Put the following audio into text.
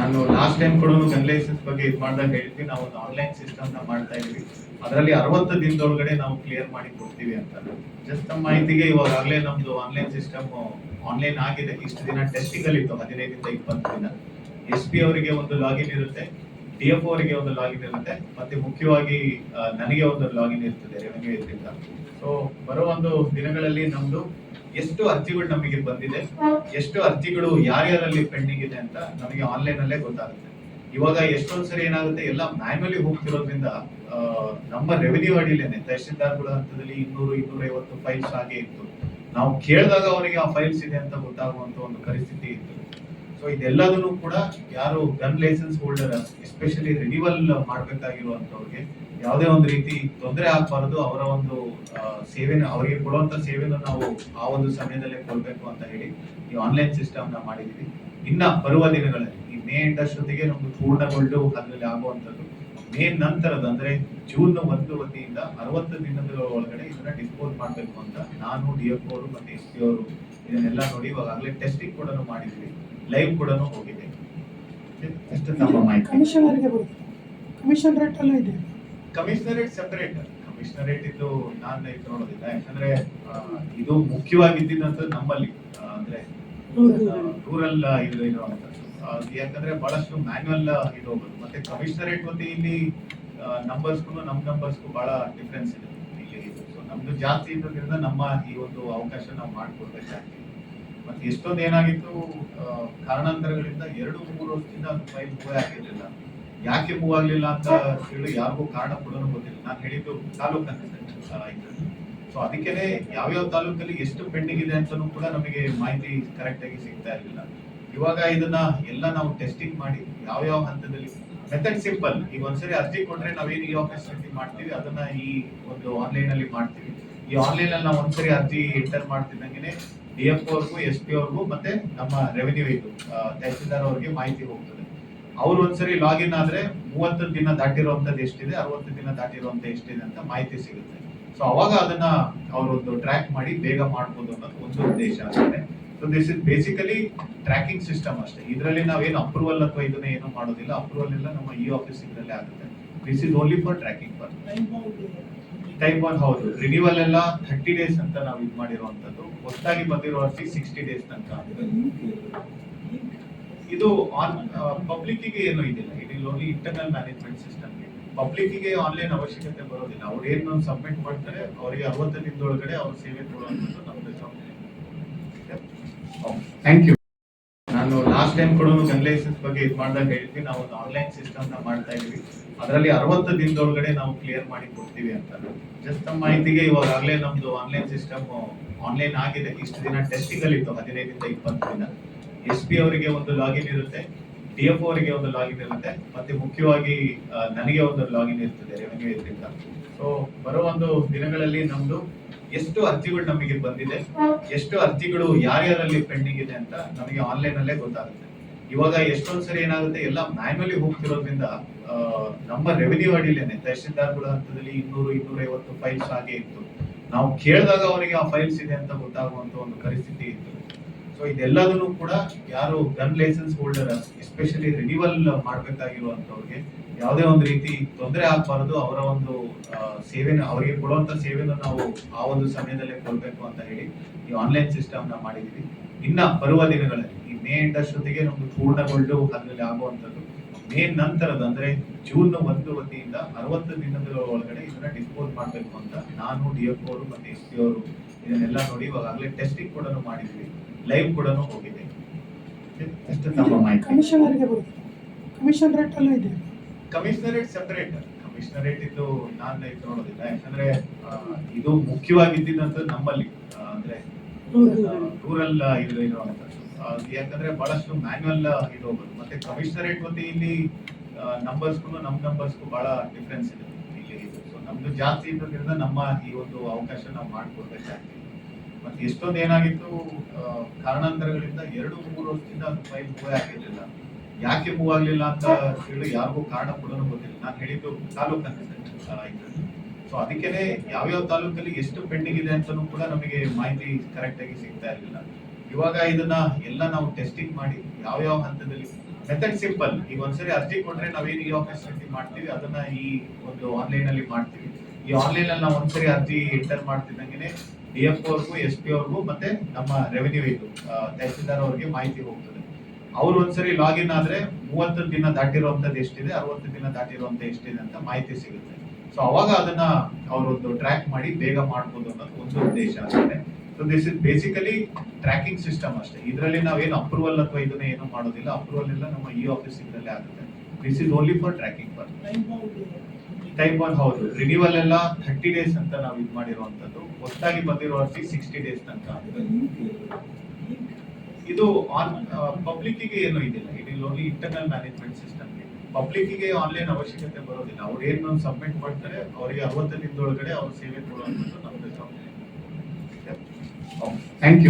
ನಾನು last time ಕೂಡ gun licence ಬಗ್ಗೆ ಇದು ಮಾಡಿದಾಗ ಹೇಳಿದ್ವಿ, ನಾವು ಒಂದು ಆನ್ಲೈನ್ ಸಿಸ್ಟಮ್ ನ ಮಾಡ್ತಾ ಇದೀವಿ. ಅದರಲ್ಲಿ 60 ದಿನದೊಳಗಡೆ ನಾವು ಕ್ಲಿಯರ್ ಮಾಡಿ ಕೊಡ್ತೀವಿ ಅಂತ. ಜಸ್ಟ್ ನಮ್ಮ ಮಾಹಿತಿಗೆ ಇವಾಗಲೇ ನಮ್ದು ಆನ್ಲೈನ್ ಸಿಸ್ಟಮ್ ಆನ್ಲೈನ್ ಆಗಿದೆ. ಇಷ್ಟು ದಿನ ಟೆಸ್ಟಿಂಗ್ ಅಲ್ಲಿ ಇತ್ತು, 15 ರಿಂದ 20 ದಿನ. SP ಅವರಿಗೆ ಒಂದು ಲಾಗಿನ್ ಇರುತ್ತೆ, DFO ಅವರಿಗೆ ಒಂದು ಲಾಗಿನ್ ಇರುತ್ತೆ, ಮತ್ತೆ ಮುಖ್ಯವಾಗಿ ನನಗೆ ಒಂದು ಲಾಗಿನ್ ಇರ್ತದೆ ರೆವೆನ್ಯೂ ಇದರಿಂದ. ಸೊ ಬರೋ ಒಂದು ದಿನಗಳಲ್ಲಿ ನಮ್ದು ಎಷ್ಟು ಅರ್ಜಿಗಳು ನಮಗೆ ಬಂದಿದೆ, ಎಷ್ಟು ಅರ್ಜಿಗಳು ಯಾರ್ಯಾರಲ್ಲಿ ಪೆಂಡಿಂಗ್ ಇದೆ ಅಂತ ನಮಗೆ ಆನ್ಲೈನ್ ಅಲ್ಲೇ ಗೊತ್ತಾಗುತ್ತೆ. ಇವಾಗ ಎಷ್ಟೊಂದ್ ಸರಿ ಏನಾಗುತ್ತೆ, ಎಲ್ಲ ಮ್ಯಾನ್ಯುವಲಿ ಹೋಗ್ತಿರೋದ್ರಿಂದ ನಮ್ಮ ರೆವೆನ್ಯೂ ಅಡಿಲೇನೆ ತಹಶೀಲ್ದಾರ್ಗಳ ಹಂತದಲ್ಲಿ 200-250 ಫೈಲ್ಸ್ ಹಾಗೆ ಇತ್ತು. ನಾವು ಕೇಳಿದಾಗ ಅವರಿಗೆ ಆ ಫೈಲ್ಸ್ ಇದೆ ಅಂತ ಗೊತ್ತಾಗುವಂತ ಒಂದು ಪರಿಸ್ಥಿತಿ ಇತ್ತು. ಸೊ ಇದೆಲ್ಲದನ್ನು ಕೂಡ ಯಾರು gun licence holder, especially renewal ಮಾಡ್ಬೇಕಾಗಿರುವಂತವ್ರಿಗೆ ಯಾವುದೇ ಒಂದು ರೀತಿ ತೊಂದರೆ ಆಗ್ಬಾರ್ದು. ಅವರ ಒಂದು ಸೇವೆನ, ಅವರಿಗೆ ಕೊಡುವಂತ ಸೇವೆನ ನಾವು ಆ ಒಂದು ಸಮಯದಲ್ಲೇ ಕೊಡ್ಬೇಕು ಅಂತ ಹೇಳಿ ಈ ಆನ್ಲೈನ್ ಸಿಸ್ಟಮ್ ನ ಮಾಡಿದೀವಿ. ಇನ್ನ ಬರುವ ದಿನಗಳಲ್ಲಿ ಈ ಮೇ ಎಂಡಷ್ಟೊತ್ತಿಗೆ ನಮ್ದು ಪೂರ್ಣಗೊಂಡು ಅದರಲ್ಲಿ ಆಗುವಂತದ್ದು. ಮೇ ನಂತರದ ಅಂದ್ರೆ ಜೂನ್ 1 ವತಿಯಿಂದ 60 ದಿನದ ಒಳಗಡೆ ಇದನ್ನ ಡಿಸ್ಪೋಸ್ ಮಾಡ್ಬೇಕು ಅಂತ ನಾನು, DFO ಅವರು ಮತ್ತೆ SP ಅವರು ಇದನ್ನೆಲ್ಲ ನೋಡಿ ಇವಾಗಲೇ ಟೆಸ್ಟಿಂಗ್ ಕೂಡ ಮಾಡಿದ್ವಿ, ಲೈವ್ ಕೂಡ ಹೋಗಿದೆ. ಎಷ್ಟು ನಮ್ಮ ಮಾಹಿತಿ ಕಮಿಷನರೇಟ್ ಸೆಪರೇಟ್. ಕಮಿಷನರೇಟ್ ಇದು ನಾನು ಇದು ನೋಡೋದಿಲ್ಲ, ಯಾಕಂದ್ರೆ ಇದು ಮುಖ್ಯವಾಗಿದ್ದಂತ ನಮ್ಮಲ್ಲಿ ಅಂದ್ರೆ ರೂರಲ್ ಇದು ಇರುವಂತದ್ದು. ಯಾಕಂದ್ರೆ ಬಹಳಷ್ಟು ಮ್ಯಾನ್ಯುವಲ್ ಇದು ಹೋಗೋದು. ಮತ್ತೆ ಕಮಿಷನರೇಟ್ ವತಿಯಲ್ಲಿ ನಂಬರ್ಸ್ಗೂ ನಮ್ಮ ನಂಬರ್ಸ್ಗೂ ಬಹಳ ಡಿಫ್ರೆನ್ಸ್ ಇದೆ ಇಲ್ಲಿ. ಸೊ ನಮ್ದು ಜಾಸ್ತಿ ಇರೋದ್ರಿಂದ ನಮ್ಮ ಈ ಒಂದು ಅವಕಾಶ ನಾವು ಮಾಡ್ಕೊಡ್ಬೇಕಾಗ್ತದೆ. ಮತ್ತೆ ಎಷ್ಟೊಂದು ಏನಾಗಿತ್ತು, ಕಾರಣಾಂತರಗಳಿಂದ 2-3 ವರ್ಷದಿಂದ ಅದು ಫೈಲ್ ಮೂವ್ ಆಗಿರ್ಲಿಲ್ಲ. ಯಾಕೆ ಮೂವ್ ಆಗ್ಲಿಲ್ಲ ಅಂತ ಹೇಳಿ ಯಾರಿಗೂ ಕಾರಣ ಕೂಡ ಗೊತ್ತಿಲ್ಲ. ನಾನು ಹೇಳಿದ್ದು ತಾಲೂಕು ಅಂತ. ಸೊ ಅದಕ್ಕೇನೆ ಯಾವ್ಯಾವ ತಾಲೂಕಲ್ಲಿ ಎಷ್ಟು ಪೆಂಡಿಂಗ್ ಇದೆ ಅಂತಾನೂ ಕೂಡ ನಮಗೆ ಮಾಹಿತಿ ಕರೆಕ್ಟ್ ಆಗಿ ಸಿಗ್ತಾ ಇರಲಿಲ್ಲ. ಇವಾಗ ಇದನ್ನ ಎಲ್ಲ ನಾವು ಟೆಸ್ಟಿಂಗ್ ಮಾಡಿ ಯಾವ ಹಂತದಲ್ಲಿ ಮೆಥಡ್ ಸಿಂಪಲ್. ಈಗ ಒಂದ್ಸರಿ ಅರ್ಜಿ ಕೊಟ್ರೆ ನಾವೇನು ಈ ಆಫೀಸ್ ಮಾಡ್ತೀವಿ ಅದನ್ನ ಈ ಒಂದು ಆನ್ಲೈನ್ ಅಲ್ಲಿ ಮಾಡ್ತೀವಿ. ಈ ಆನ್ಲೈನ್ ಅಲ್ಲಿ ನಾವು ಒಂದ್ಸರಿ ಅರ್ಜಿ ಎಂಟರ್ ಮಾಡ್ತಿದ್ದಂಗೆ DFO ಅವ್ರಿಗೂ, SP ಅವ್ರಿಗೂ ಮತ್ತೆ ನಮ್ಮ ರೆವೆನ್ಯೂ ಇದು ತಹಸೀಲ್ದಾರ್ ಅವ್ರಿಗೆ ಮಾಹಿತಿ ಹೋಗ್ತದೆ. ಅವ್ರು ಒಂದ್ಸರಿ ಲಾಗಿನ್ ಆದ್ರೆ 30 ದಿನ ದಾಟಿರುವಂತದ್ದು ಎಷ್ಟಿದೆ, 60 ದಿನ ದಾಟಿರುವಂತ ಎಷ್ಟಿದೆ ಅಂತ ಮಾಹಿತಿ ಸಿಗುತ್ತೆ. ಸೊ ಅವಾಗ ಅದನ್ನ ಅವರೊಂದು ಟ್ರ್ಯಾಕ್ ಮಾಡಿ ಬೇಗ ಮಾಡ್ಬೋದು ಅನ್ನೋದು ಒಂದು ಉದ್ದೇಶ ಆಗುತ್ತೆ. So this is basically tracking system ಅಷ್ಟೇ. ಇದರಲ್ಲಿ ನಾವೇನು ಅಪ್ರೂವಲ್ ಅಥವಾ ಇದನ್ನ ಏನು ಮಾಡೋದಿಲ್ಲ. ಅಪ್ರೂವಲ್ ಎಲ್ಲ ನಮ್ಮ ಈ ಆಫೀಸ್ ಇಂದಲೇ ಆಗುತ್ತೆ. This is only for tracking per type 1. ಹೌದು, ರಿನ್ಯೂವಲ್ ಎಲ್ಲ 30 ಡೇಸ್ ಅಂತ ನಾವು ಇದು ಮಾಡಿರುವಂತದ್ದು. ಹೊಸದಾಗಿ ಬಂದಿರೋ ಅರ್ಜಿ 60 ಡೇಸ್ ತನಕ. ಇದು ಆನ್ ಪಬ್ಲಿಕ್ ಗೆ ಏನು ಇದಿಲ್ಲ, it is only internal management system. Public ಗೆ ಆನ್ಲೈನ್ ಅವಶ್ಯಕತೆ ಬರೋದಿಲ್ಲ. ಅವ್ರು ಏನು ಸಬ್ಮಿಟ್ ಮಾಡ್ತಾರೆ ಅವರಿಗೆ 60 ದಿನದೊಳಗಡೆ ಅವ್ರ ಸೇವೆ ಕೊಡುವಂಥದ್ದು ನಮ್ದು ಜವಾಬ್ದಾರಿ. Thank you. ನಾನು ಲಾಸ್ಟ್ ಟೈಮ್ ಕೂಡ ಗನ್ ಲೈಸೆನ್ಸ್ ಬಗ್ಗೆ ಇದು ಮಾಡಿದಾಗ ಹೇಳಿದ್ವಿ, ನಾವು ಒಂದು ಆನ್ಲೈನ್ ಸಿಸ್ಟಮ್ ನ ಮಾಡ್ತಾ ಇದೀವಿ. ಅದರಲ್ಲಿ 60 ದಿನದೊಳಗಡೆ ನಾವು ಕ್ಲಿಯರ್ ಮಾಡಿ ಕೊಡ್ತೀವಿ ಅಂತ. ಜಸ್ಟ್ ನಮ್ಮ ಮಾಹಿತಿಗೆ ಇವಾಗಲೇ ನಮ್ದು ಆನ್ಲೈನ್ ಸಿಸ್ಟಮ್ ಆನ್ಲೈನ್ ಆಗಿದೆ. ಇಷ್ಟು ದಿನ ಟೆಸ್ಟಿಂಗ್ ಅಲ್ಲಿ ಇತ್ತು, 15 ರಿಂದ 20 ದಿನ. SP ಅವರಿಗೆ ಒಂದು ಲಾಗಿನ್ ಇರುತ್ತೆ, DFO ಅವರಿಗೆ ಒಂದು ಲಾಗಿನ್ ಇರುತ್ತೆ, ಮತ್ತೆ ಮುಖ್ಯವಾಗಿ ನನಗೆ ಒಂದು ಲಾಗಿನ್ ಇರ್ತದೆ ರೆವೆನ್ಯೂ ಇದರಿಂದ. ಸೊ ಬರೋ ಒಂದು ದಿನಗಳಲ್ಲಿ ನಮ್ದು ಎಷ್ಟು ಅರ್ಜಿಗಳು ನಮಗೆ ಬಂದಿದೆ, ಎಷ್ಟು ಅರ್ಜಿಗಳು ಯಾರ್ಯಾರಲ್ಲಿ ಪೆಂಡಿಂಗ್ ಇದೆ ಅಂತ ನಮಗೆ ಆನ್ಲೈನ್ ಅಲ್ಲೇ ಗೊತ್ತಾಗುತ್ತೆ. ಇವಾಗ ಎಷ್ಟೊಂದ್ ಸರಿ ಏನಾಗುತ್ತೆ, ಎಲ್ಲ ಮ್ಯಾನ್ಯುವಲಿ ಹೋಗ್ತಿರೋದ್ರಿಂದ ನಮ್ಮ ರೆವೆನ್ಯೂ ಅಡಿಲೇನೆ ತಹಶೀಲ್ದಾರ್ಗಳ ಹಂತದಲ್ಲಿ 200-250 ಫೈಲ್ಸ್ ಹಾಗೆ ಇತ್ತು. ನಾವು ಕೇಳಿದಾಗ ಅವರಿಗೆ ಆ ಫೈಲ್ಸ್ ಇದೆ ಅಂತ ಗೊತ್ತಾಗುವಂತ ಒಂದು ಪರಿಸ್ಥಿತಿ ಇತ್ತು. ಸೊ ಇದೆಲ್ಲದನ್ನು ಕೂಡ ಯಾರು gun licence holder, especially renewal ಮಾಡ್ಬೇಕಾಗಿರುವಂತವ್ರಿಗೆ ಯಾವುದೇ ಒಂದು ರೀತಿ ತೊಂದರೆ ಆಗ್ಬಾರ್ದು. ಅವರ ಒಂದು ಸೇವೆನ, ಅವರಿಗೆ ಕೊಡುವಂತ ಸೇವೆನ ನಾವು ಆ ಒಂದು ಸಮಯದಲ್ಲೇ ಕೊಡ್ಬೇಕು ಅಂತ ಹೇಳಿ ಈ ಆನ್ಲೈನ್ ಸಿಸ್ಟಮ್ ನ ಮಾಡಿದೀವಿ. ಇನ್ನ ಬರುವ ದಿನಗಳಲ್ಲಿ ಈ ಮೇ ಎಂಡಷ್ಟೊತ್ತಿಗೆ ನಮ್ದು ಪೂರ್ಣಗೊಂಡು ಅದರಲ್ಲಿ ಆಗುವಂತದ್ದು. ಮೇ ನಂತರದ ಅಂದ್ರೆ ಜೂನ್ 1 ವತಿಯಿಂದ 60 ದಿನದ ಒಳಗಡೆ ಇದನ್ನ ಡಿಸ್ಪೋಸ್ ಮಾಡ್ಬೇಕು ಅಂತ ನಾನು, DFO ಅವರು ಮತ್ತೆ SP ಅವರು ಇದನ್ನೆಲ್ಲ ನೋಡಿ ಇವಾಗಲೇ ಟೆಸ್ಟಿಂಗ್ ಕೂಡ ಮಾಡಿದ್ವಿ, ಲೈವ್ ಕೂಡ ಹೋಗಿದೆ. ಎಷ್ಟು ನಮ್ಮ ಮಾಹಿತಿ ಕಮಿಷನರೇಟ್ ಸೆಪರೇಟ್. ಕಮಿಷನರೇಟ್ ಇದು ನಾನು ಇದು ನೋಡೋದಿಲ್ಲ, ಯಾಕಂದ್ರೆ ಇದು ಮುಖ್ಯವಾಗಿದ್ದಂತ ನಮ್ಮಲ್ಲಿ ಅಂದ್ರೆ ರೂರಲ್ ಇದು ಇರುವಂತದ್ದು. ಯಾಕಂದ್ರೆ ಬಹಳಷ್ಟು ಮ್ಯಾನ್ಯುವಲ್ ಇದು ಹೋಗೋದು. ಮತ್ತೆ ಕಮಿಷನರೇಟ್ ವತಿಯಲ್ಲಿ ನಂಬರ್ಸ್ಗೂ ನಮ್ಮ ನಂಬರ್ಸ್ಗೂ ಬಹಳ ಡಿಫ್ರೆನ್ಸ್ ಇದೆ ಇಲ್ಲಿ. ಸೊ ನಮ್ದು ಜಾಸ್ತಿ ಇರೋದ್ರಿಂದ ನಮ್ಮ ಈ ಒಂದು ಅವಕಾಶ ನಾವು ಮಾಡ್ಕೊಡ್ಬೇಕಾಗ್ತದೆ. ಮತ್ತೆ ಎಷ್ಟೊಂದು ಏನಾಗಿತ್ತು, ಕಾರಣಾಂತರಗಳಿಂದ 2-3 ವರ್ಷದಿಂದ ಅದು ಫೈಲ್ ಮೂವ್ ಆಗಿರ್ಲಿಲ್ಲ. ಯಾಕೆ ಮೂವ್ ಆಗ್ಲಿಲ್ಲ ಅಂತ ಹೇಳಿ ಯಾರಿಗೂ ಕಾರಣ ಕೂಡ ಗೊತ್ತಿಲ್ಲ. ನಾನು ಹೇಳಿದ್ದು ತಾಲೂಕು ಅಂತ. ಸೊ ಅದಕ್ಕೇನೆ ಯಾವ್ಯಾವ ತಾಲೂಕಲ್ಲಿ ಎಷ್ಟು ಪೆಂಡಿಂಗ್ ಇದೆ ಅಂತಾನೂ ಕೂಡ ನಮಗೆ ಮಾಹಿತಿ ಕರೆಕ್ಟ್ ಆಗಿ ಸಿಗ್ತಾ ಇರಲಿಲ್ಲ. ಇವಾಗ ಇದನ್ನ ಎಲ್ಲ ನಾವು ಟೆಸ್ಟಿಂಗ್ ಮಾಡಿ ಯಾವ ಹಂತದಲ್ಲಿ ಮೆಥಡ್ ಸಿಂಪಲ್. ಈಗ ಒಂದ್ಸರಿ ಅರ್ಜಿ ಕೊಟ್ರೆ ನಾವೇನು ಈ ಆಫೀಸ್ ಮಾಡ್ತೀವಿ ಅದನ್ನ ಈ ಒಂದು ಆನ್ಲೈನ್ ಅಲ್ಲಿ ಮಾಡ್ತೀವಿ. ಈ ಆನ್ಲೈನ್ ಅಲ್ಲಿ ನಾವು ಒಂದ್ಸರಿ ಅರ್ಜಿ ಎಂಟರ್ ಮಾಡ್ತಿದ್ದಂಗೆ DF ಅವ್ರಿಗೂ SP ಅವ್ರಿಗೂ ಮತ್ತೆ ನಮ್ಮ ರೆವೆನ್ಯೂ ಇದು ತಹಸೀಲ್ದಾರ್ ಅವ್ರಿಗೆ ಮಾಹಿತಿ ಹೋಗ್ತದೆ. ಅವ್ರು ಒಂದ್ಸರಿ ಲಾಗಿನ್ ಆದ್ರೆ 30 ದಿನ ದಾಟಿರುವಂತದ್ದು ಎಷ್ಟಿದೆ, 60 ದಿನ ದಾಟಿರುವಂತ ಎಷ್ಟಿದೆ ಅಂತ ಮಾಹಿತಿ ಸಿಗುತ್ತೆ. ಸೊ ಅವಾಗ ಅದನ್ನ ಅವರೊಂದು ಟ್ರ್ಯಾಕ್ ಮಾಡಿ ಬೇಗ ಮಾಡ್ಬೋದು ಅನ್ನೋದು ಒಂದು ಉದ್ದೇಶ ಆಗುತ್ತೆ. So this is basically tracking system ಅಷ್ಟೇ. ಇದರಲ್ಲಿ ನಾವೇನು ಅಪ್ರೂವಲ್ ಅಥವಾ ಇದನ್ನ ಏನು ಮಾಡೋದಿಲ್ಲ. ಅಪ್ರೂವಲ್ ಎಲ್ಲ ನಮ್ಮ ಈ ಆಫೀಸ್ ಇದರಲ್ಲೇ ಆಗುತ್ತೆ. This is only for tracking time bond. ಹೌದು, ರಿನ್ಯೂವಲ್ ಎಲ್ಲ 30 ಡೇಸ್ ಅಂತ ನಾವು ಇದು ಮಾಡಿರುವಂತದ್ದು. ಹೊಸದಾಗಿ ಬಂದಿರೋ ಅರ್ಜಿ 60 ಡೇಸ್ ತನಕ ಆಗುತ್ತೆ. ಇದು ಆನ್ ಪಬ್ಲಿಕ್ ಗೆ ಏನು ಇದಿಲ್ಲ. It is only internal management system. Public ಗೆ ಆನ್ಲೈನ್ ಅವಶ್ಯಕತೆ ಬರೋದಿಲ್ಲ. ಅವ್ರು ಏನು ಸಬ್ಮಿಟ್ ಮಾಡ್ತಾರೆ ಅವರಿಗೆ 60 ದಿನದೊಳಗಡೆ ಅವ್ರ ಸೇವೆ ಕೊಡುವಂಥದ್ದು ನಮ್ದು ಜವಾಬ್ದಾರಿ. Thank you.